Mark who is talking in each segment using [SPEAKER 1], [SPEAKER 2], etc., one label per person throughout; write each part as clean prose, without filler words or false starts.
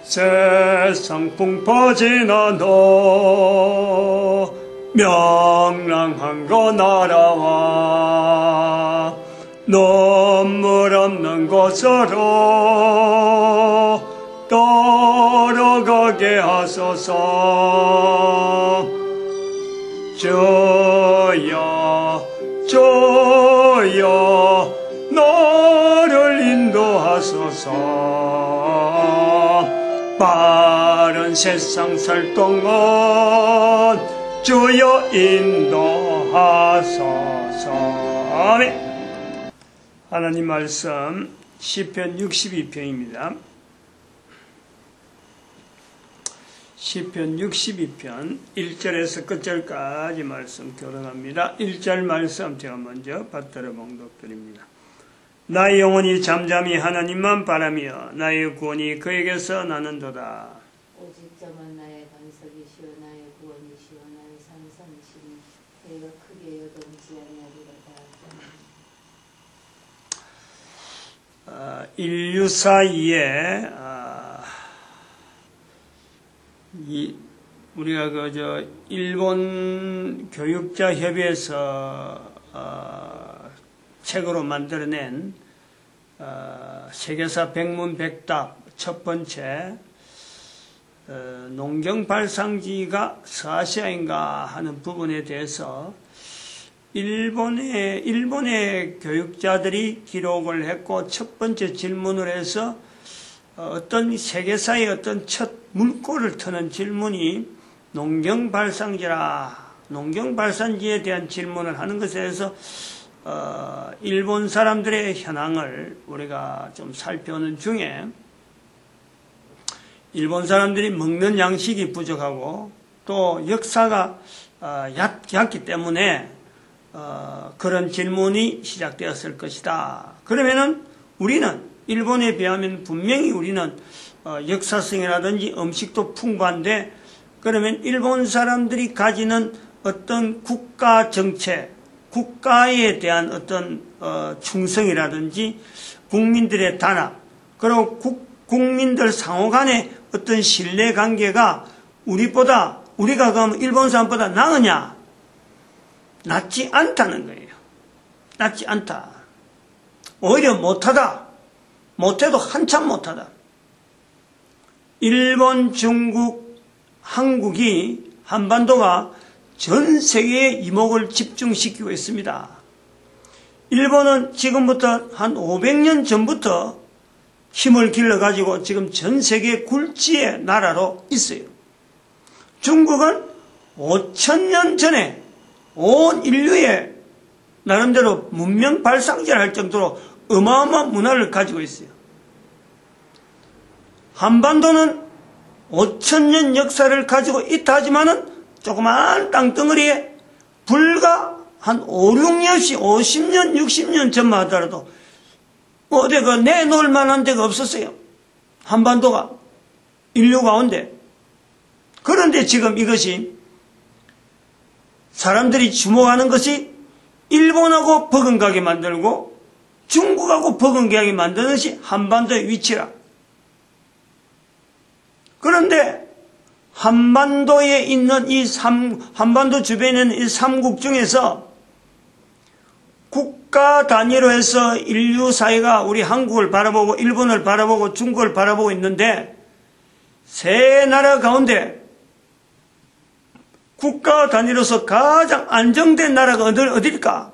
[SPEAKER 1] 세상 풍파지나 너 명랑한 거 나라와 눈물 없는 곳으로 걸어가게 하소서. 주여 주여 너를 인도하소서. 빠른 세상 살 동안 주여 인도하소서. 아멘. 하나님 말씀 시편 62편입니다. 시편 62편 1절에서 끝절까지 말씀 교독합니다. 1절 말씀 제가 먼저 받들어 봉독드립니다. 나의 영혼이 잠잠히 하나님만 바라며 나의 구원이 그에게서 나는도다.
[SPEAKER 2] 오직 저만 나의 반석이시오 나의 구원이시오 나의 산성이시니 그가 크게 요동치 아니하리로다.
[SPEAKER 1] 인류 사이에 우리가 일본 교육자 협의회에서 책으로 만들어낸 세계사 백문백답 첫 번째 농경발상지가 서아시아인가 하는 부분에 대해서 일본의 교육자들이 기록을 했고 첫 번째 질문을 해서 어떤 세계사의 어떤 첫 물꼬를 트는 질문이 농경발상지에 대한 질문을 하는 것에 대해서 일본 사람들의 현황을 우리가 좀 살펴보는 중에 일본 사람들이 먹는 양식이 부족하고 또 역사가 얕기 때문에 그런 질문이 시작되었을 것이다. 그러면은 우리는 일본에 비하면 분명히 우리는 역사성이라든지 음식도 풍부한데 그러면 일본 사람들이 가지는 어떤 국가 정책, 국가에 대한 어떤 충성이라든지 국민들의 단합, 그리고 국민들 상호 간의 어떤 신뢰관계가 우리가 그럼 일본 사람보다 나으냐? 낫지 않다는 거예요. 낫지 않다. 오히려 못하다. 못해도 한참 못하다. 일본, 중국, 한국이 한반도가 전 세계의 이목을 집중시키고 있습니다. 일본은 지금부터 한 500년 전부터 힘을 길러가지고 지금 전 세계 굴지의 나라로 있어요. 중국은 5000년 전에 온 인류의 나름대로 문명 발상지를 할 정도로 어마어마한 문화를 가지고 있어요. 한반도는 5000년 역사를 가지고 있다 하지만은 조그마한 땅덩어리에 불과 한 5, 6년씩 50년, 60년 전만 하더라도 어디 내놓을 만한 데가 없었어요. 한반도가 인류 가운데. 그런데 지금 이것이 사람들이 주목하는 것이 일본하고 버금가게 만들고 중국하고 버금가게 만드는 것이 한반도의 위치라. 그런데 한반도에 있는 한반도 주변에 있는 이 3국 중에서 국가 단위로 해서 인류 사회가 우리 한국을 바라보고 일본을 바라보고 중국을 바라보고 있는데 세 나라 가운데 국가 단위로서 가장 안정된 나라가 어딜까?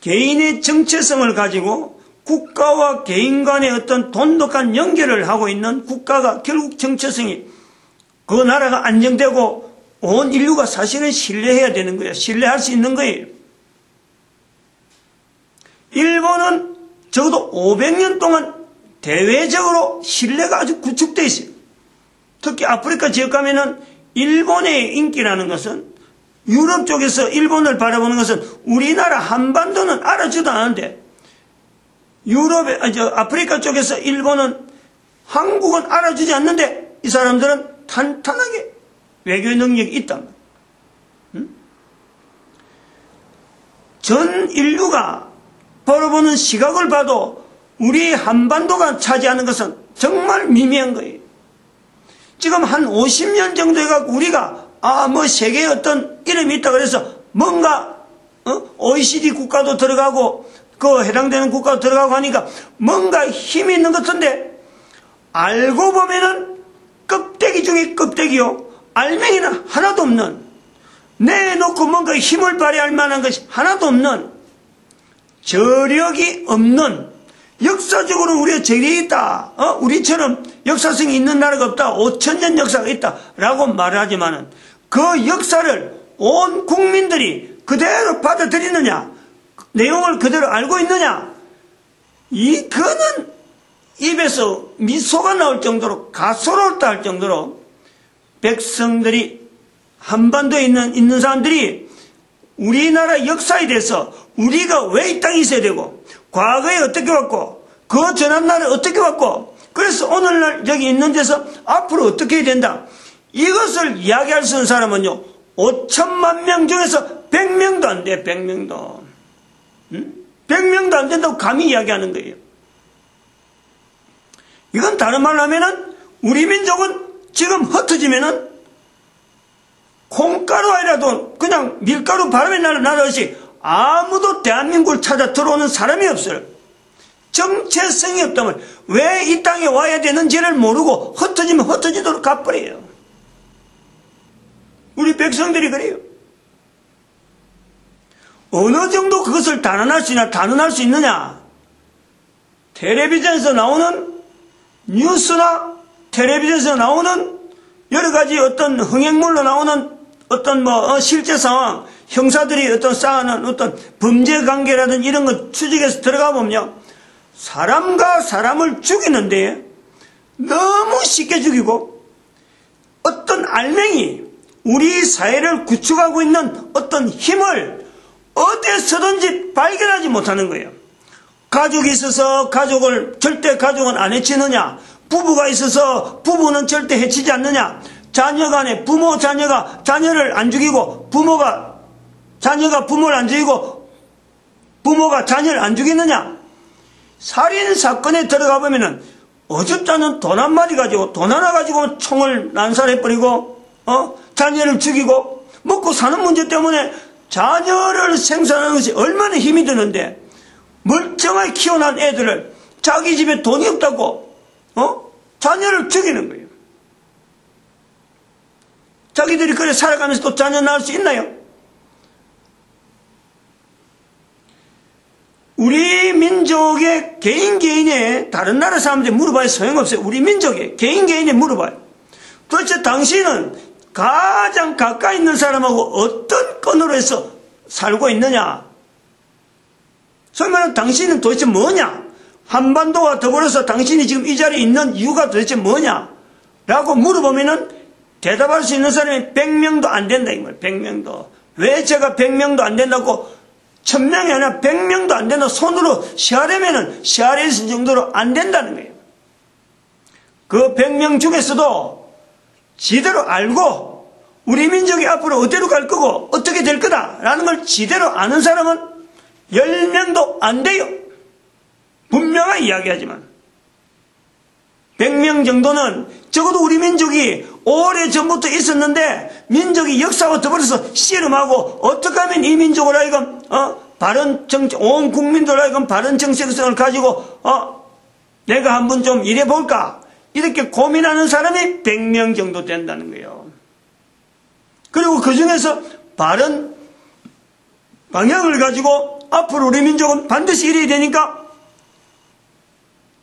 [SPEAKER 1] 개인의 정체성을 가지고 국가와 개인 간의 어떤 돈독한 연결을 하고 있는 국가가 결국 정체성이 그 나라가 안정되고 온 인류가 사실은 신뢰해야 되는 거예요. 신뢰할 수 있는 거예요. 일본은 적어도 500년 동안 대외적으로 신뢰가 아주 구축되어 있어요. 특히 아프리카 지역 가면은 일본의 인기라는 것은 유럽 쪽에서 일본을 바라보는 것은 우리나라 한반도는 알아주도 않는데 아프리카 쪽에서 일본은 한국은 알아주지 않는데 이 사람들은 탄탄하게 외교 능력이 있단 말이에요. 전 인류가 바라보는 시각을 봐도 우리 한반도가 차지하는 것은 정말 미미한 거예요. 지금 한 50년 정도 해갖고 우리가 뭐 세계에 어떤 이름이 있다 그래서 뭔가 OECD 국가도 들어가고 그 해당되는 국가도 들어가고 하니까 뭔가 힘이 있는 것 같은데 알고 보면은 껍데기 중에 껍데기요. 알맹이는 하나도 없는, 내놓고 뭔가 힘을 발휘할 만한 것이 하나도 없는, 저력이 없는, 역사적으로 우리가 저력이 있다. 우리처럼 역사성이 있는 나라가 없다. 5000년 역사가 있다. 라고 말하지만은 그 역사를 온 국민들이 그대로 받아들이느냐, 내용을 그대로 알고 있느냐, 그는 입에서 미소가 나올 정도로 가소롭다 할 정도로 백성들이, 한반도에 있는 사람들이 우리나라 역사에 대해서 우리가 왜 이 땅에 있어야 되고, 과거에 어떻게 왔고, 그 전한날에 어떻게 왔고, 그래서 오늘날 여기 있는 데서 앞으로 어떻게 해야 된다, 이것을 이야기할 수 있는 사람은요 5천만 명 중에서 100명도 안 돼. 100명도 100명도 안 된다고 감히 이야기하는 거예요. 이건 다른 말로 하면은 우리 민족은 지금 흩어지면은 콩가루 아니라도 그냥 밀가루 바람에 날아가듯이 아무도 대한민국을 찾아 들어오는 사람이 없어요. 정체성이 없다면 왜 이 땅에 와야 되는지를 모르고 흩어지면 흩어지도록 가버려요. 우리 백성들이 그래요. 어느 정도 그것을 단언할 수 있느냐? 텔레비전에서 나오는 뉴스나 텔레비전에서 나오는 여러 가지 어떤 흥행물로 나오는 어떤 실제 상황, 형사들이 어떤 쌓아놓은 어떤 범죄 관계라든지 이런 거 추적해서 들어가 보면 사람과 사람을 죽이는데 너무 쉽게 죽이고 어떤 알맹이, 우리 사회를 구축하고 있는 어떤 힘을 어디서든지 발견하지 못하는 거예요. 가족이 있어서 절대 가족은 안 해치느냐, 부부가 있어서 부부는 절대 해치지 않느냐, 자녀 간에 부모 자녀가 자녀를 안 죽이고 자녀가 부모를 안 죽이고 부모가 자녀를 안 죽이느냐, 살인 사건에 들어가 보면은 어줍잖은 돈 한 마리 가지고, 돈 하나 가지고 총을 난살해버리고 자녀를 죽이고 먹고 사는 문제 때문에 자녀를 생산하는 것이 얼마나 힘이 드는데 멀쩡하게 키워난 애들을 자기 집에 돈이 없다고 자녀를 죽이는 거예요. 자기들이 그래 살아가면서 또 자녀 낳을 수 있나요? 우리 민족의 개인의 다른 나라 사람들이 물어봐야 소용없어요. 우리 민족의 개인에 물어봐요. 도대체 당신은 가장 가까이 있는 사람하고 어떤 건으로 해서 살고 있느냐? 소위 말하면 당신은 도대체 뭐냐? 한반도와 더불어서 당신이 지금 이 자리에 있는 이유가 도대체 뭐냐? 라고 물어보면은 대답할 수 있는 사람이 100명도 안 된다 이 말이에요. 100명도. 왜 제가 100명도 안 된다고 1000명이 아니라 100명도 안 된다 손으로 시하려면은 시할 수 있는 정도로 안 된다는 거예요. 그 100명 중에서도 지대로 알고 우리 민족이 앞으로 어디로 갈 거고 어떻게 될 거다라는 걸 지대로 아는 사람은 10명도 안 돼요. 분명하게 이야기하지만 100명 정도는 적어도 우리 민족이 오래전부터 있었는데 민족이 역사와 더불어서 씨름하고 어떻게 하면 이 민족을 하여금 바른 정책, 온 국민들 하여금 바른 정책성을 가지고 내가 한번 좀 일해볼까 이렇게 고민하는 사람이 100명 정도 된다는 거예요. 그리고 그 중에서 바른 방향을 가지고 앞으로 우리 민족은 반드시 이래야 되니까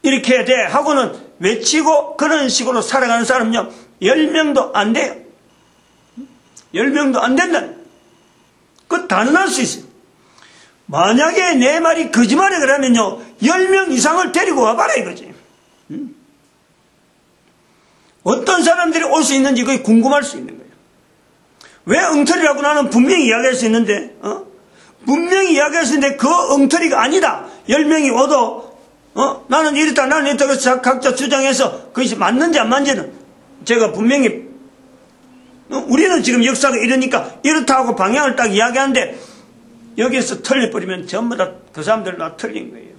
[SPEAKER 1] 이렇게 해야 돼 하고는 외치고 그런 식으로 살아가는 사람은요 10명도 안 돼요. 10명도 안 된다는 거예요. 그거 단언할 수 있어요. 만약에 내 말이 거짓말이 그러면요 10명 이상을 데리고 와봐라 이거지. 어떤 사람들이 올 수 있는지 그게 궁금할 수 있는 거예요. 왜 엉터리라고 나는 분명히 이야기할 수 있는데 분명히 이야기할 수 있는데 그 엉터리가 아니다. 10명이 와도 나는 이랬다 나는 이랬다 그래서 각자 주장해서 그것이 맞는지 안 맞는지는 제가 분명히 우리는 지금 역사가 이러니까 이렇다 하고 방향을 딱 이야기하는데 여기에서 틀려버리면 전부 다 그 사람들 다 틀린 거예요.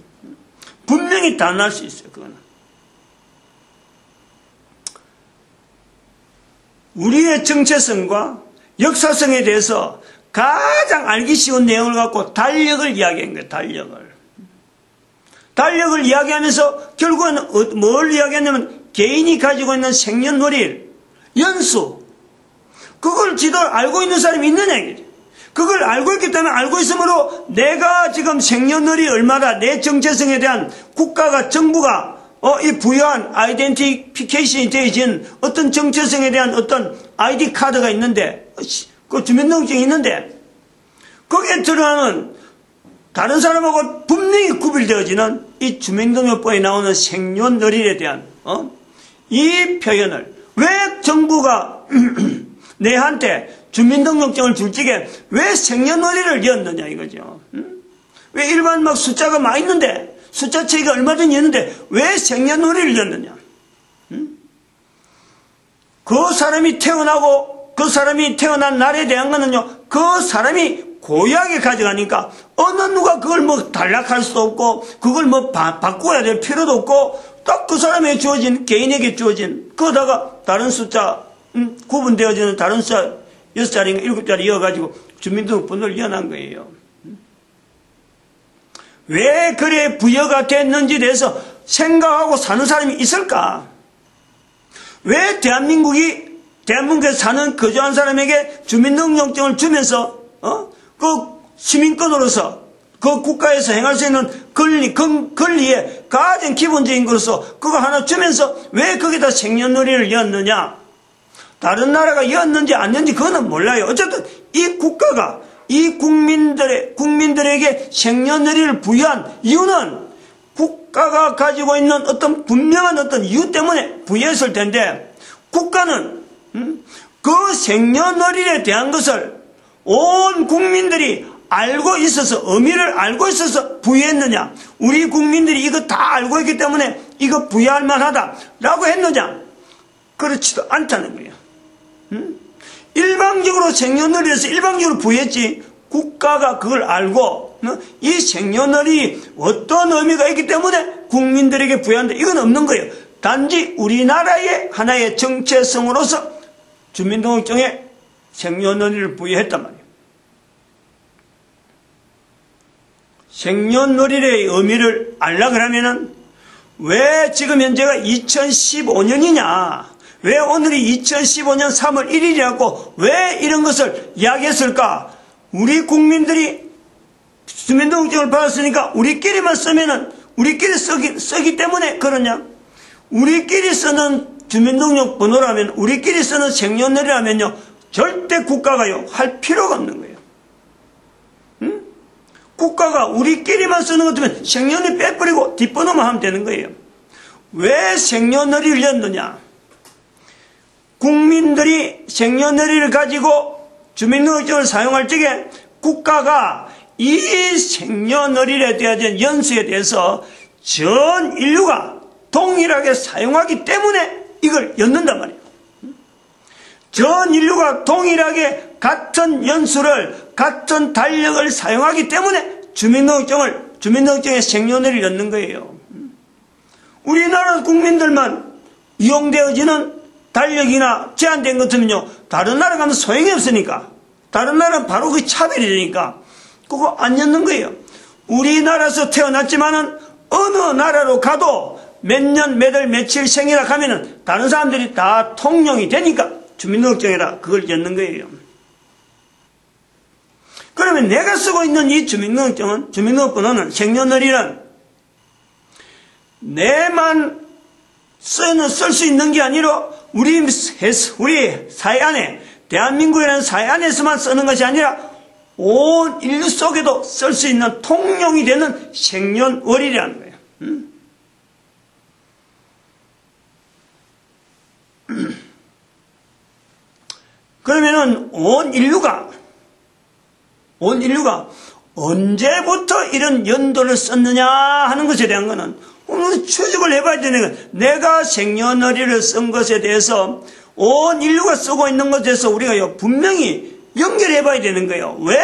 [SPEAKER 1] 분명히 단언할 수 있어요. 그거는. 우리의 정체성과 역사성에 대해서 가장 알기 쉬운 내용을 갖고 달력을 이야기한 거예요. 달력을 이야기하면서 결국은 뭘 이야기했냐면 개인이 가지고 있는 생년월일, 연수, 그걸 지도를 알고 있는 사람이 있느냐 이거죠. 그걸 알고 있기 때문에 알고 있으므로 내가 지금 생년월일이 얼마나 내 정체성에 대한 국가가 정부가 이 부여한 아이덴티피케이션이 되어진 어떤 정체성에 대한 어떤 아이디 카드가 있는데 그 주민등록증이 있는데 거기에 들어가는 다른 사람하고 분명히 구별되어지는 이 주민등록법에 나오는 생년월일에 대한 이 표현을 왜 정부가 내한테 주민등록증을 줄 적에 왜 생년월일을 였느냐 이거죠. 왜 일반 막 숫자가 많이 있는데 숫자 체계가 얼마든지 있는데 왜 생년월일을 였느냐. 그 사람이 태어나고 그 사람이 태어난 날에 대한 거는요, 그 사람이 고유하게 가져가니까 어느 누가 그걸 뭐 단락할 수도 없고 그걸 뭐 바꿔야 될 필요도 없고 딱 그 사람에게 주어진, 개인에게 주어진, 거기다가 다른 숫자 구분되어지는 다른 숫자 6자리인가 7자리 이어가지고 주민등록번호를 이어난 거예요. 왜 그래 부여가 됐는지에 대해서 생각하고 사는 사람이 있을까? 왜 대한민국에서 사는 거주한 사람에게 주민등록증을 주면서 그 시민권으로서 그 국가에서 행할 수 있는 권리의 가장 기본적인 것으로서 그거 하나 주면서 왜 거기다 생년월일을 였느냐? 다른 나라가 였는지 안 였는지 그거는 몰라요. 어쨌든 이 국가가 이 국민들에게 생년월일을 부여한 이유는 국가가 가지고 있는 어떤 분명한 어떤 이유 때문에 부여했을 텐데 국가는 그 생년월일에 대한 것을 온 국민들이 알고 있어서 의미를 알고 있어서 부여했느냐, 우리 국민들이 이거 다 알고 있기 때문에 이거 부여할 만하다라고 했느냐, 그렇지도 않다는 거예요. 일방적으로 생년월일에서 일방적으로 부여했지 국가가 그걸 알고 이 생년월일이 어떤 의미가 있기 때문에 국민들에게 부여한다 이건 없는 거예요. 단지 우리나라의 하나의 정체성으로서 주민등록증에 생년월일을 부여했단 말이에요. 생년월일의 의미를 알려고 하면은 왜 지금 현재가 2015년이냐, 왜 오늘이 2015년 3월 1일이라고 왜 이런 것을 이야기했을까? 우리 국민들이 주민등록증을 받았으니까 우리끼리만 쓰면은 우리끼리 쓰기 때문에 그러냐? 우리끼리 쓰는 주민등록 번호라면, 우리끼리 쓰는 생년월일이라면요, 절대 국가가요 할 필요가 없는 거예요. 국가가 우리끼리만 쓰는 것 같으면 생년월일 빼버리고 뒷번호만 하면 되는 거예요. 왜 생년월일을 였느냐? 국민들이 생년월일을 가지고 주민등록증을 사용할 적에 국가가 이 생년월일에 대한 연수에 대해서 전 인류가 동일하게 사용하기 때문에 이걸 였는단 말이에요. 전 인류가 동일하게 같은 연수를, 같은 달력을 사용하기 때문에 주민등록증에 생년월일을 였는 거예요. 우리나라 국민들만 이용되어지는 달력이나 제한된 것 같으면요, 다른 나라 가면 소용이 없으니까, 다른 나라는 바로 그 차별이 되니까 그거 안 였는 거예요. 우리나라에서 태어났지만은 어느 나라로 가도 몇 년, 몇 월, 며칠 생이라 하면은 다른 사람들이 다 통용이 되니까 주민등록증에다 그걸 였는 거예요. 그러면 내가 쓰고 있는 이 주민등록번호는 생년월일은 내만 쓸 수 있는 게 아니라 우리 사회 안에, 대한민국이라는 사회 안에서만 쓰는 것이 아니라 온 인류 속에도 쓸 수 있는 통용이 되는 생년월일이라는 거예요. 그러면은 온 인류가 언제부터 이런 연도를 썼느냐 하는 것에 대한 거는 오늘 추적을 해봐야 되는 거예요. 내가 생년월일을 쓴 것에 대해서 온 인류가 쓰고 있는 것에 대해서 우리가 분명히 연결해봐야 되는 거예요. 왜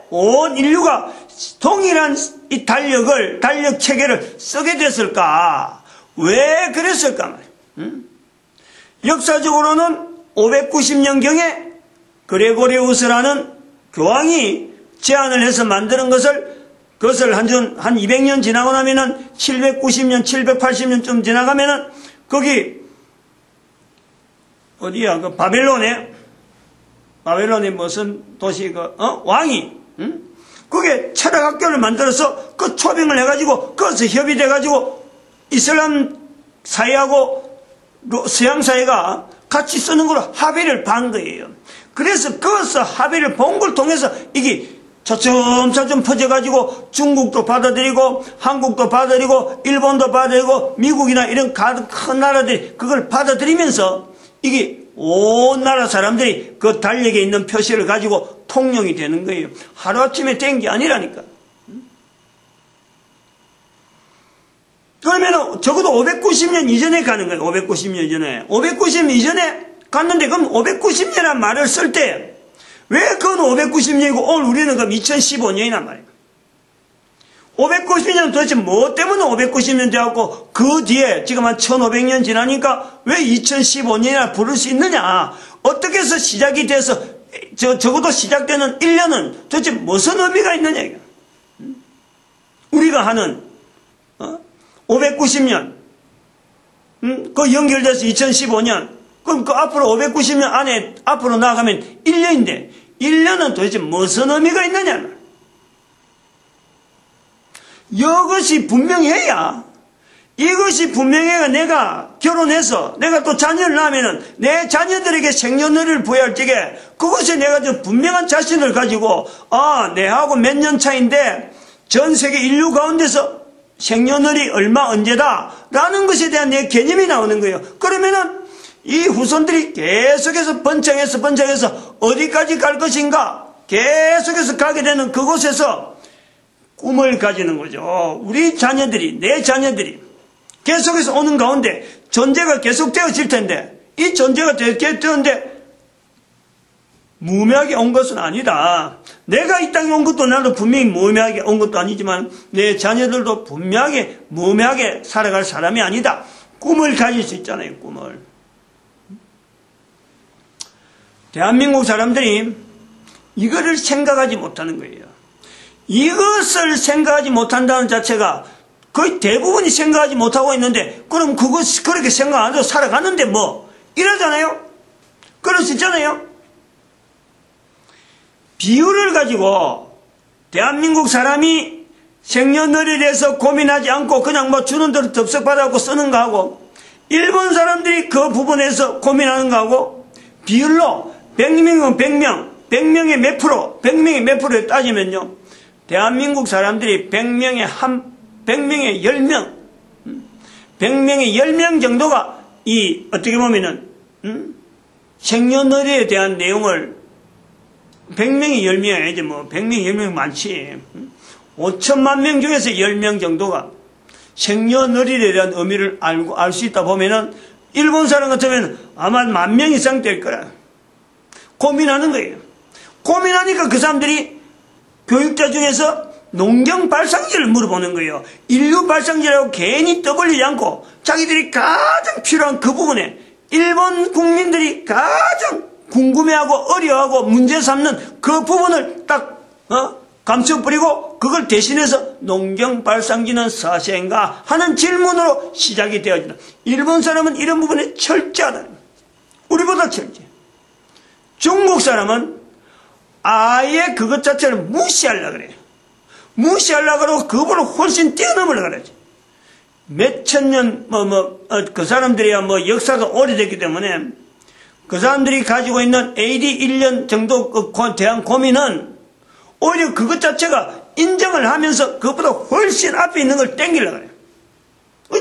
[SPEAKER 1] 온 인류가 동일한 이 달력 체계를 쓰게 됐을까? 왜 그랬을까 말이에요. 역사적으로는 590년경에 그레고리우스라는 교황이 제안을 해서 만드는 그것을 한 200년 지나고 나면은 790년, 780년쯤 지나가면은 거기 어디야? 그 바벨론에 무슨 도시 왕이 그게 철학학교를 만들어서 그 초빙을 해가지고 거기서 협의돼가지고 이슬람 사회하고 서양 사회가 같이 쓰는 걸로 합의를 본 거예요. 그래서 거기서 합의를 본 걸 통해서 이게 차츰차츰 퍼져가지고 중국도 받아들이고 한국도 받아들이고 일본도 받아들이고 미국이나 이런 큰 나라들이 그걸 받아들이면서 이게 온 나라 사람들이 그 달력에 있는 표시를 가지고 통용이 되는 거예요. 하루아침에 된 게 아니라니까. 그러면 적어도 590년 이전에 가는 거예요. 590년 이전에. 590년 이전에 갔는데 그럼 590년이라는 말을 쓸 때 왜 그건 590년이고 오늘 우리는 그럼 2015년이란 말이에요. 590년 도대체 뭐 때문에 590년 되었고 그 뒤에 지금 한 1500년 지나니까 왜 2015년이라 부를 수 있느냐. 어떻게 해서 시작이 돼서 적어도 시작되는 1년은 도대체 무슨 의미가 있느냐. 우리가 하는 590년 그 연결돼서 2015년 그럼 그 앞으로 590년 안에 앞으로 나가면 1년인데 1년은 도대체 무슨 의미가 있느냐. 이것이 분명해야 이것이 분명해야 내가 결혼해서 내가 또 자녀를 낳으면 내 자녀들에게 생년월일을 부여할 적에 그것에 내가 좀 분명한 자신을 가지고 내하고 몇 년 차인데 전 세계 인류 가운데서 생년월일이 얼마 언제다 라는 것에 대한 내 개념이 나오는 거예요. 그러면은 이 후손들이 계속해서 번창해서 어디까지 갈 것인가 계속해서 가게 되는 그곳에서 꿈을 가지는 거죠. 우리 자녀들이 내 자녀들이 계속해서 오는 가운데 존재가 계속되어질 텐데 이 존재가 되었는데 무의미하게 온 것은 아니다. 내가 이 땅에 온 것도 나도 분명히 무의미하게 온 것도 아니지만 내 자녀들도 분명하게 무의미하게 살아갈 사람이 아니다. 꿈을 가질 수 있잖아요. 꿈을. 대한민국 사람들이 이거를 생각하지 못하는 거예요. 이것을 생각하지 못한다는 자체가 거의 대부분이 생각하지 못하고 있는데 그럼 그렇게 생각 안 하고 살아가는데 뭐 이러잖아요. 그럴 수 있잖아요. 비유를 가지고 대한민국 사람이 생년월일에 대해서 고민하지 않고 그냥 뭐 주는 대로 덥석 받아갖고 쓰는 거하고 일본 사람들이 그 부분에서 고민하는 거하고 비율로 100명이면 100명의 몇 프로 100명의 몇 프로에 따지면요 대한민국 사람들이 100명의 10명 100명의 10명 정도가 이 어떻게 보면은 생년월일에 대한 내용을 100명이 10명이 아니지 뭐 100명이 10명이 많지 5천만 명 중에서 10명 정도가 생년월일에 대한 의미를 알 수 있다 보면은 일본 사람 같으면 아마 10,000명 이상 될 거라 고민하는 거예요. 고민하니까 그 사람들이 교육자 중에서 농경 발상지를 물어보는 거예요. 인류 발상지라고 괜히 떠벌리지 않고 자기들이 가장 필요한 그 부분에 일본 국민들이 가장 궁금해하고 어려워하고 문제 삼는 그 부분을 딱 감춰버리고 그걸 대신해서 농경 발상지는 사실인가 하는 질문으로 시작이 되어진다. 일본 사람은 이런 부분에 철저하다. 우리보다 철저해. 중국 사람은 아예 그것 자체를 무시하려고 그래요. 무시하려고 그러고 그거를 훨씬 뛰어넘으려고 그러지. 몇천 년, 그 사람들이야 역사가 오래됐기 때문에 그 사람들이 가지고 있는 AD 1년 정도 대한 고민은 오히려 그것 자체가 인정을 하면서 그것보다 훨씬 앞에 있는 걸 땡기려고 그래요.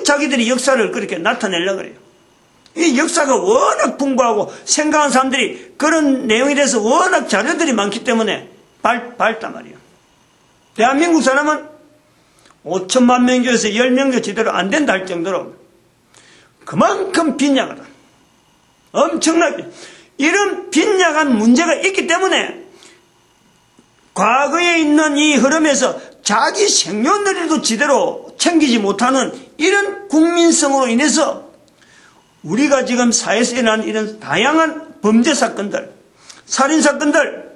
[SPEAKER 1] 자기들이 역사를 그렇게 나타내려고 그래요. 이 역사가 워낙 풍부하고 생각하는 사람들이 그런 내용에 대해서 워낙 자료들이 많기 때문에 밝단 말이에요. 대한민국 사람은 5천만 명 중에서 10명도 제대로 안 된다 할 정도로 그만큼 빈약하다. 엄청나게 이런 빈약한 문제가 있기 때문에 과거에 있는 이 흐름에서 자기 생년월일도 제대로 챙기지 못하는 이런 국민성으로 인해서 우리가 지금 사회에서 일어난 이런 다양한 범죄 사건들, 살인 사건들,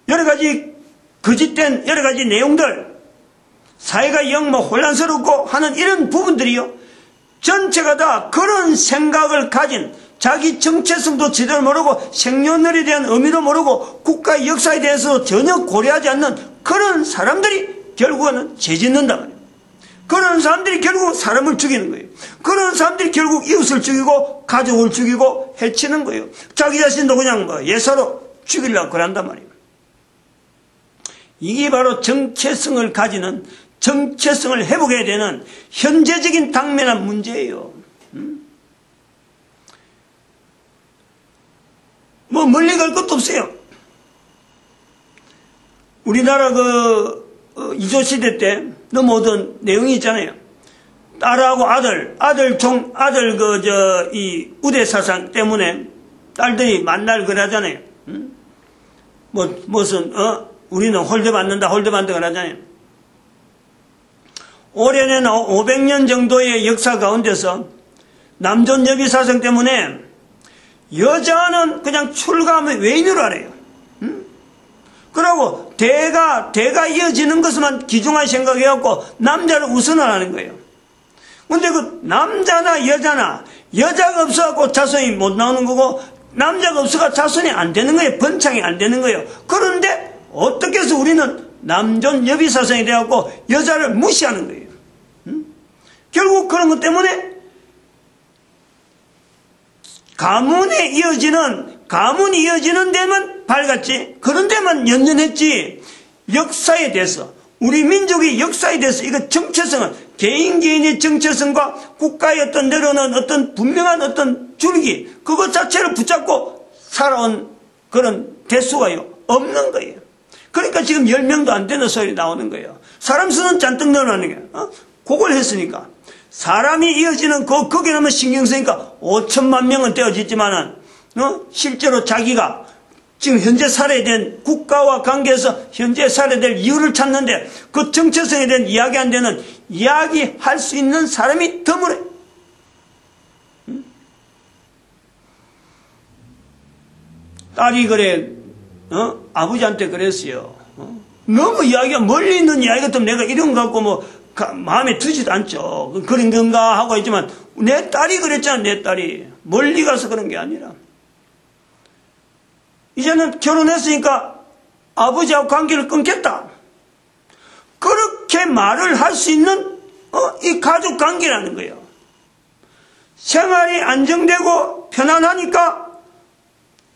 [SPEAKER 1] 여러 가지 거짓된 여러 가지 내용들, 사회가 영 혼란스럽고 하는 이런 부분들이요, 전체가 다 그런 생각을 가진, 자기 정체성도 제대로 모르고 생년월일에 대한 의미도 모르고 국가의 역사에 대해서 전혀 고려하지 않는 그런 사람들이 결국은 죄 짓는단 말이에요. 그런 사람들이 결국 사람을 죽이는 거예요. 그런 사람들이 결국 이웃을 죽이고 가족을 죽이고 해치는 거예요. 자기 자신도 그냥 예사로 죽이려고 그런단 말이에요. 이게 바로 정체성을 가지는, 정체성을 회복해야 되는 현재적인 당면한 문제예요. 멀리 갈 것도 없어요. 우리나라 이조 시대 때 넘어오던 내용이 있잖아요. 딸하고 이 우대 사상 때문에 딸들이 만날 그러잖아요. 우리는 홀대받는다 그러잖아요. 올해는 500년 정도의 역사 가운데서 남존여비 사상 때문에 여자는 그냥 출가하면 외인으로 알아요. 그러고 대가 이어지는 것만 기중하게 생각해갖고 남자를 우선하는 거예요. 근데 그 남자나 여자가 없어갖고 자손이 못 나오는 거고, 남자가 없어가 자손이 안 되는 거예요. 번창이 안 되는 거예요. 그런데 어떻게 해서 우리는 남존 여비 사상이 돼갖고 여자를 무시하는 거예요. 결국 그런 것 때문에 가문이 이어지는 데만 밝았지, 그런 데만 연연했지, 역사에 대해서, 우리 민족의 역사에 대해서 이거 정체성을, 개인의 정체성과 국가의 어떤 내려오는 어떤 분명한 어떤 줄기, 그것 자체를 붙잡고 살아온 그런 대수가요, 없는 거예요. 그러니까 지금 10명도 안 되는 소리 나오는 거예요. 사람 수는 잔뜩 늘어나는 거예요. 그걸 했으니까. 사람이 이어지는 거기에 너무 신경 쓰니까 5천만 명은 되어지지만은, 실제로 자기가 지금 현재 살아야 된 국가와 관계에서 현재 살아야 될 이유를 찾는데 그 정체성에 대한 이야기 안 되는, 이야기할 수 있는 사람이 드물어요. 딸이 그래, 아버지한테 그랬어요. 너무 이야기가 멀리 있는 이야기 같으면 내가 이런 거 갖고 마음에 드지도 않죠. 그런 건가 하고 있지만, 내 딸이 그랬잖아. 내 딸이 멀리 가서 그런 게 아니라, 이제는 결혼했으니까 아버지하고 관계를 끊겠다, 그렇게 말을 할 수 있는 이 가족 관계라는 거예요. 생활이 안정되고 편안하니까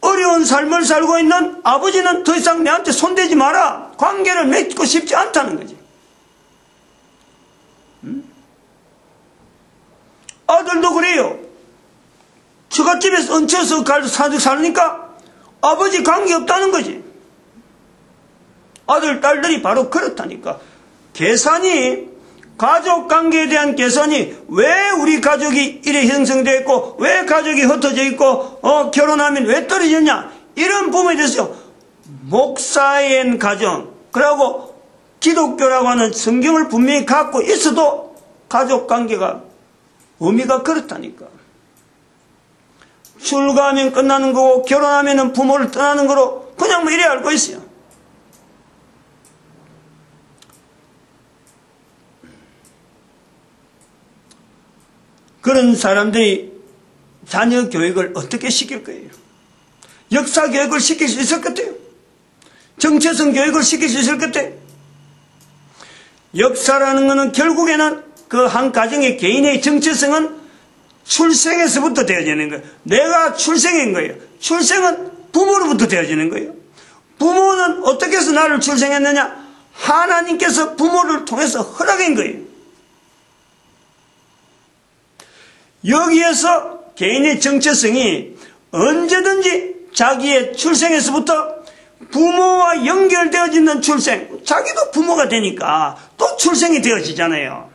[SPEAKER 1] 어려운 삶을 살고 있는 아버지는 더 이상 내한테 손대지 마라, 관계를 맺고 싶지 않다는 거지. 아들도 그래요. 처갓집에서 얹혀서 사니까 아버지 관계 없다는 거지. 아들, 딸들이 바로 그렇다니까. 가족 관계에 대한 계산이, 왜 우리 가족이 이래 형성되어 있고, 왜 가족이 흩어져 있고, 결혼하면 왜 떨어졌냐, 이런 부분에 대해서 목사인 가정, 그리고 기독교라고 하는 성경을 분명히 갖고 있어도 가족 관계가 의미가 그렇다니까. 출가하면 끝나는 거고, 결혼하면 부모를 떠나는 거로 그냥 이래 알고 있어요. 그런 사람들이 자녀 교육을 어떻게 시킬 거예요? 역사 교육을 시킬 수 있을 것 같아요? 정체성 교육을 시킬 수 있을 것 같아요? 역사라는 것은 결국에는 그 한 가정의 개인의 정체성은 출생에서부터 되어지는 거예요. 내가 출생인 거예요. 출생은 부모로부터 되어지는 거예요. 부모는 어떻게 해서 나를 출생했느냐? 하나님께서 부모를 통해서 허락한 거예요. 여기에서 개인의 정체성이 언제든지 자기의 출생에서부터 부모와 연결되어지는 출생, 자기도 부모가 되니까 또 출생이 되어지잖아요.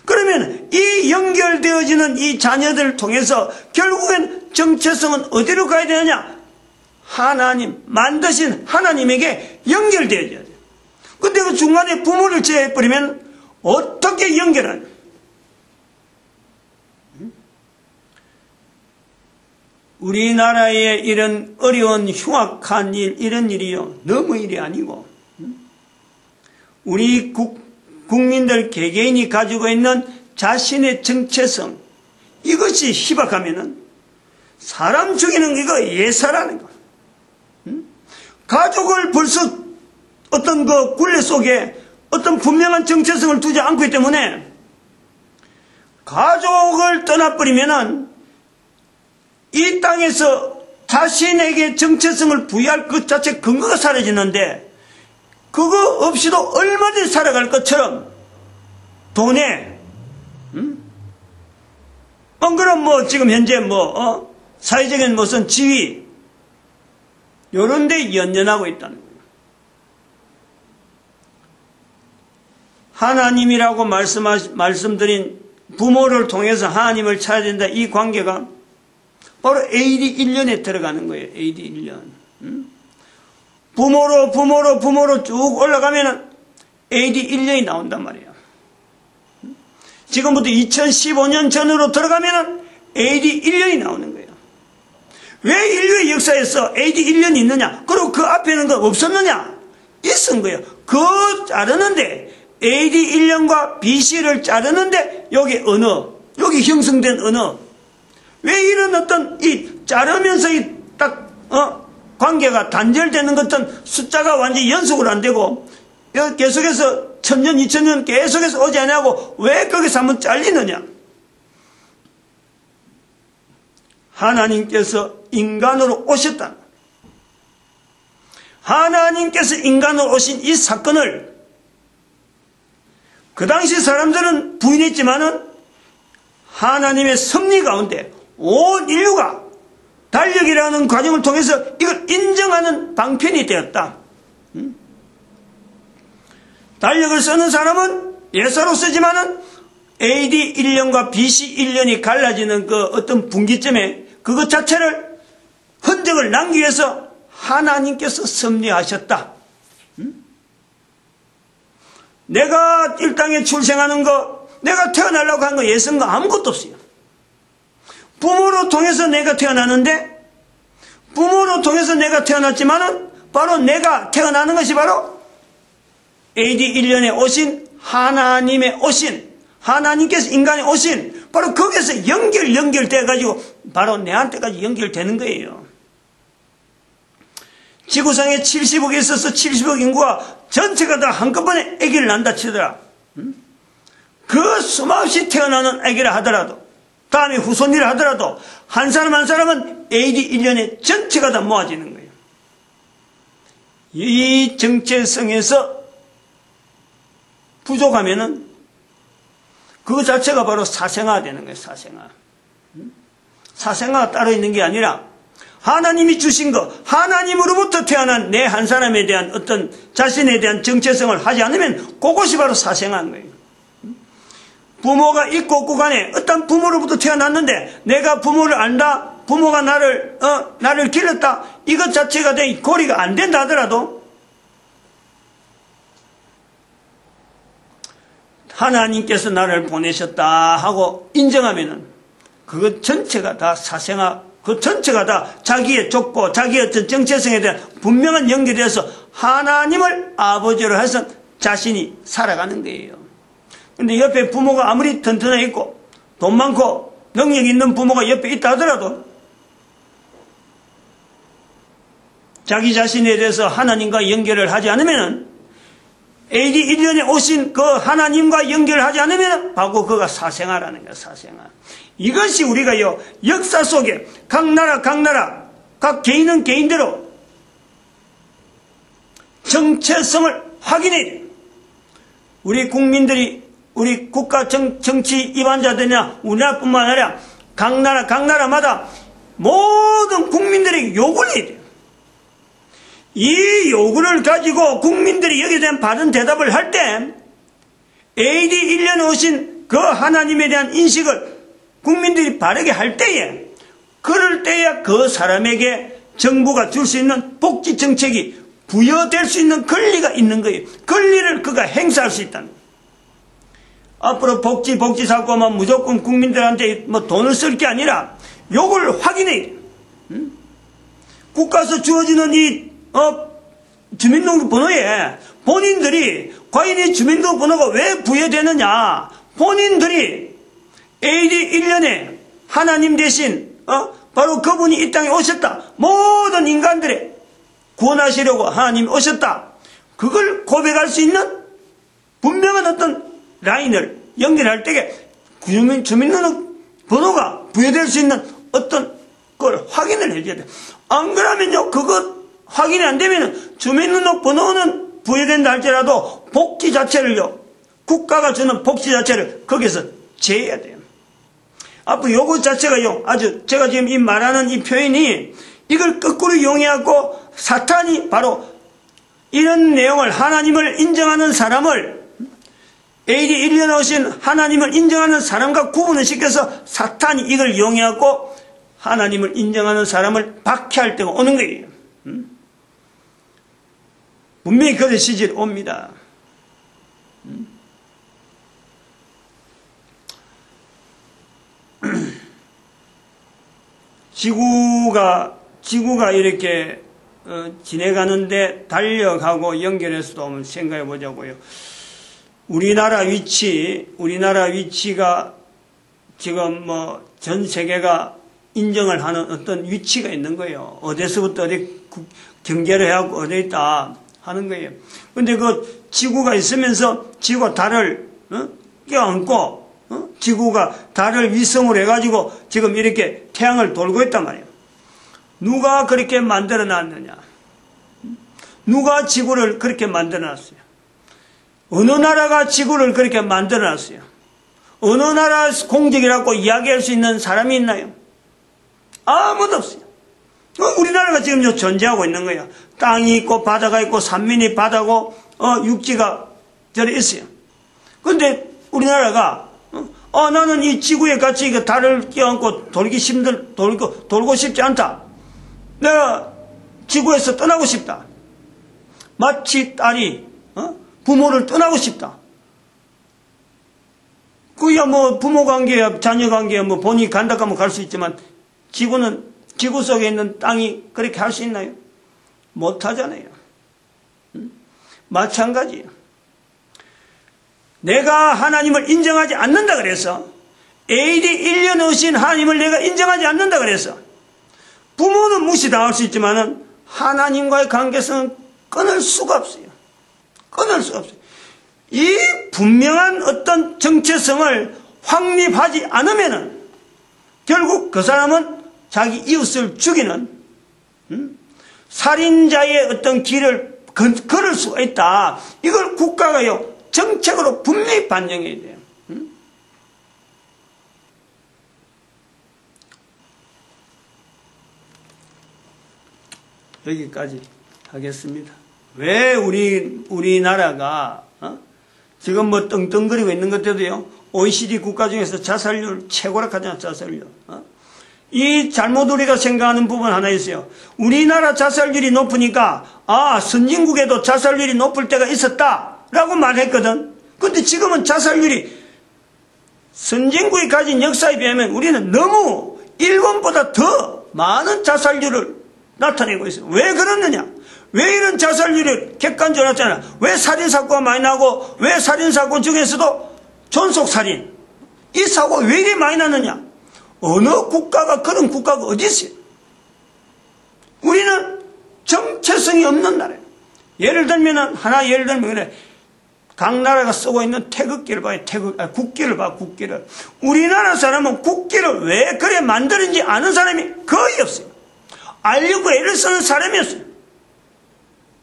[SPEAKER 1] 그러면 이 연결되어지는 이 자녀들을 통해서 결국엔 정체성은 어디로 가야 되느냐? 하나님, 만드신 하나님에게 연결되어져야 돼요. 근데 그 중간에 부모를 제해버리면 어떻게 연결하냐? 우리나라에 이런 어려운 흉악한 일, 이런 일이요, 너무 일이 아니고, 우리 국민들 개개인이 가지고 있는 자신의 정체성, 이것이 희박하면은 사람 죽이는 이거 예사라는 거. 가족을 벌써 어떤 그 굴레 속에 어떤 분명한 정체성을 두지 않고 있기 때문에 가족을 떠나버리면은 이 땅에서 자신에게 정체성을 부여할 것 자체 근거가 사라지는데, 그거 없이도 얼마든지 살아갈 것처럼 돈에, 그럼 뭐 지금 현재 사회적인 무슨 지위, 요런 데 연연하고 있다는 거예요. 하나님이라고 말씀드린 부모를 통해서 하나님을 찾아야 된다. 이 관계가 바로 AD 1년에 들어가는 거예요. AD 1년. 부모로 쭉 올라가면 AD 1년이 나온단 말이에요. 지금부터 2015년 전으로 들어가면 AD 1년이 나오는 거예요. 왜 인류의 역사에서 AD 1년이 있느냐? 그리고 그 앞에는 거 없었느냐? 있은 거예요. 그거 자르는데, AD 1년과 BC를 자르는데, 여기 언어, 여기 형성된 언어. 왜 이런 어떤, 자르면서 관계가 단절되는 것은 숫자가 완전히 연속으로 안 되고, 계속해서 1000년, 2000년 계속해서 오지 않냐고, 왜 거기서 한번 잘리느냐? 하나님께서 인간으로 오셨다. 하나님께서 인간으로 오신 이 사건을 그 당시 사람들은 부인했지만은 하나님의 섭리 가운데 온 인류가 달력이라는 과정을 통해서 이걸 인정하는 방편이 되었다. 달력을 쓰는 사람은 예사로 쓰지만은 AD 1년과 BC 1년이 갈라지는 그 어떤 분기점에 그것 자체를 흔적을 남기기 위해서 하나님께서 섭리하셨다. 내가 이 땅에 출생하는 거, 내가 태어나려고 한 거 예선거 아무것도 없어요. 부모로 통해서 내가 태어나는데, 부모로 통해서 내가 태어났지만은 바로 내가 태어나는 것이 바로 AD 1년에 오신 하나님의 오신, 하나님께서 인간에 오신, 바로 거기에서 연결돼가지고 바로 내한테까지 연결되는 거예요. 지구상에 70억이 있어서 70억 인구가 전체가 다 한꺼번에 아기를 낳는다 치더라. 그 수없이 태어나는 아기를 하더라도, 다음에 후손이라 하더라도 한 사람 한 사람은 AD 1년에 전체가 다 모아지는 거예요. 이 정체성에서 부족하면은 그 자체가 바로 사생아가 되는 거예요. 사생아. 사생아가 따로 있는 게 아니라 하나님이 주신 거, 하나님으로부터 태어난 내 한 사람에 대한 어떤 자신에 대한 정체성을 하지 않으면 그것이 바로 사생아인 거예요. 부모가 있고 없고 간에 어떤 부모로부터 태어났는데 내가 부모를 안다, 부모가 나를 길렀다, 이것 자체가 고리가 안 된다 하더라도 하나님께서 나를 보내셨다 하고 인정하면은 그것 전체가 다 사생아, 그 전체가 다 자기의 족보, 자기의 어떤 정체성에 대한 분명한 연결돼서 하나님을 아버지로 해서 자신이 살아가는 거예요. 근데 옆에 부모가 아무리 튼튼해 있고 돈 많고 능력 있는 부모가 옆에 있다 하더라도 자기 자신에 대해서 하나님과 연결을 하지 않으면은 AD 1년에 오신 그 하나님과 연결을 하지 않으면 바로 그가 사생아라는 거야. 사생아. 이것이 우리가요 역사 속에 각 나라 각 개인은 개인대로 정체성을 확인해야 돼. 우리 국민들이, 우리 국가 정치 입안자들이나 우리나라뿐만 아니라 각 나라마다 모든 국민들에게 요구를 해야 돼요. 이 요구를 가지고 국민들이 여기에 대한 바른 대답을 할 때 AD 1년에 오신 그 하나님에 대한 인식을 국민들이 바르게 할 때에, 그럴 때야 그 사람에게 정부가 줄 수 있는 복지 정책이 부여될 수 있는 권리가 있는 거예요. 권리를 그가 행사할 수 있다는 거예요. 앞으로 복지 사고만 무조건 국민들한테 뭐 돈을 쓸 게 아니라 요걸 확인해야 돼요. 국가에서 주어지는 이 주민등록번호에 본인들이 과연 이 주민등록번호가 왜 부여되느냐, 본인들이 AD 1년에 하나님 대신 바로 그분이 이 땅에 오셨다, 모든 인간들의 구원하시려고 하나님이 오셨다, 그걸 고백할 수 있는 분명한 어떤 라인을 연결할 때에 주민등록번호가 부여될 수 있는 어떤 걸 확인을 해줘야 돼. 안 그러면요, 그것 확인이 안 되면 주민등록번호는 부여된다 할지라도 복지 자체를요, 국가가 주는 복지 자체를 거기서 제해야 돼요. 앞으로 요것 자체가요, 아주 제가 지금 이 말하는 이 표현이 이걸 거꾸로 이용해갖고 사탄이 바로 이런 내용을, 하나님을 인정하는 사람을, AD 1년 오신 하나님을 인정하는 사람과 구분을 시켜서 사탄이 이걸 이용해갖고 하나님을 인정하는 사람을 박해할 때가 오는 거예요. 분명히 그런 시절이 옵니다. 지구가 이렇게 지내가는데 달력하고 연결해서도 한번 생각해 보자고요. 우리나라 위치가 지금 뭐 전 세계가 인정을 하는 어떤 위치가 있는 거예요. 어디서부터 어디 경계를 해갖고 어디 있다 하는 거예요. 근데 그 지구가 있으면서 지구가 달을 껴안고 지구가 달을 위성으로 해가지고 지금 이렇게 태양을 돌고 있단 말이에요. 누가 그렇게 만들어 놨느냐? 누가 지구를 그렇게 만들어 놨어요? 어느 나라가 지구를 그렇게 만들어 놨어요? 어느 나라 공적이라고 이야기할 수 있는 사람이 있나요? 아무도 없어요. 우리나라가 지금 존재하고 있는 거예요. 땅이 있고 바다가 있고 산민이 바다고 육지가 저래 있어요. 그런데 우리나라가 나는 이 지구에 같이 달을 껴안고 돌고 싶지 않다. 내가 지구에서 떠나고 싶다. 마치 딸이 부모를 떠나고 싶다. 그야 뭐 부모 관계야 자녀 관계야 뭐 본인이 간다 하면 갈 수 있지만 지구 속에 있는 땅이 그렇게 할 수 있나요? 못하잖아요. 마찬가지예요. 내가 하나님을 인정하지 않는다 그래서 AD 1년 오신 하나님을 내가 인정하지 않는다 그래서 부모는 무시당할 수 있지만은 하나님과의 관계성은 끊을 수가 없어요. 끊을 수가 없어요. 이 분명한 어떤 정체성을 확립하지 않으면은 결국 그 사람은 자기 이웃을 죽이는 살인자의 어떤 길을 걸을 수가 있다. 이걸 국가가요 정책으로 분명히 반영해야 돼요. 여기까지 하겠습니다. 왜 우리나라가 지금 뭐 떵떵거리고 있는 것들도요, OECD 국가 중에서 자살률 최고라 하잖아요. 자살률. 이 잘못 우리가 생각하는 부분 하나 있어요. 우리나라 자살률이 높으니까 선진국에도 자살률이 높을 때가 있었다라고 말했거든. 근데 지금은 자살률이 선진국이 가진 역사에 비하면 우리는 너무 일본보다 더 많은 자살률을 나타내고 있어요. 왜 그러느냐? 왜 이런 자살률이 객관적으로 났잖아. 왜 살인사고가 많이 나고, 왜 살인사고 중에서도 존속살인, 이 사고가 왜 이렇게 많이 나느냐? 어느 국가가 그런 국가가 어디 있어요? 우리는 정체성이 없는 나라예요. 예를 들면 그래. 각 나라가 쓰고 있는 태극기를 봐요. 국기를 봐, 국기를. 우리나라 사람은 국기를 왜 그래 만드는지 아는 사람이 거의 없어요. 알려고 애를 쓰는 사람이 없어요.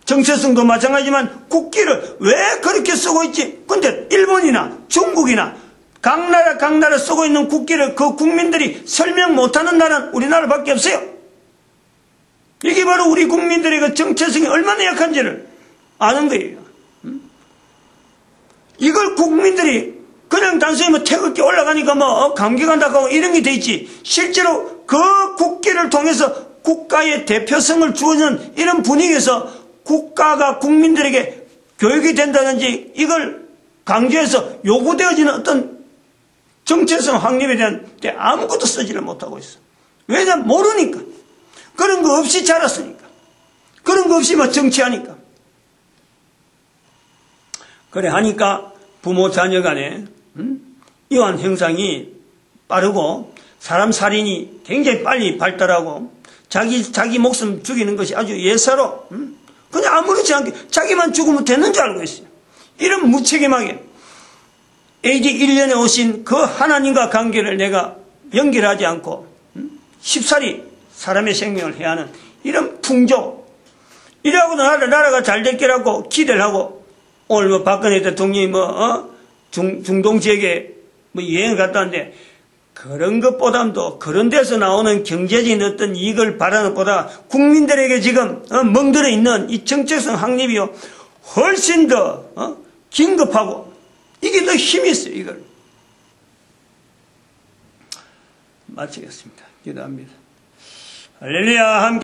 [SPEAKER 1] 정체성도 마찬가지지만 국기를 왜 그렇게 쓰고 있지? 근데 일본이나 중국이나 각 나라 쓰고 있는 국기를 그 국민들이 설명 못하는 나라는 우리나라밖에 없어요. 이게 바로 우리 국민들의 그 정체성이 얼마나 약한지를 아는 거예요. 이걸 국민들이 그냥 단순히 뭐 태극기 올라가니까 뭐 감기 간다고 하고 이런 게 돼 있지, 실제로 그 국기를 통해서 국가의 대표성을 주는 이런 분위기에서 국가가 국민들에게 교육이 된다든지 이걸 강조해서 요구되어지는 어떤 정체성 확립에 대한 데 아무것도 쓰지를 못하고 있어. 왜냐하면 모르니까. 그런 거 없이 자랐으니까. 그런 거 없이 뭐 정치하니까. 그래 하니까 부모 자녀 간에 이러한 형상이 빠르고 사람 살인이 굉장히 빨리 발달하고 자기 목숨 죽이는 것이 아주 예사로 그냥 아무렇지 않게 자기만 죽으면 되는 줄 알고 있어요. 이런 무책임하게 AD 1년에 오신 그 하나님과 관계를 내가 연결하지 않고 쉽사리 사람의 생명을 해야 하는 이런 풍조. 이래하고 나라가 잘 될 거라고 기대를 하고 오늘 뭐 박근혜 대통령이 중동 지역에 여행을 갔다 왔는데 그런 것보다도 그런 데서 나오는 경제적인 어떤 이익을 바라는 것보다 국민들에게 지금 멍들어 있는 이 정체성 확립이요 훨씬 더 긴급하고 이게 더 힘이 있어요. 이걸 마치겠습니다. 기도합니다. 할렐루야. 함께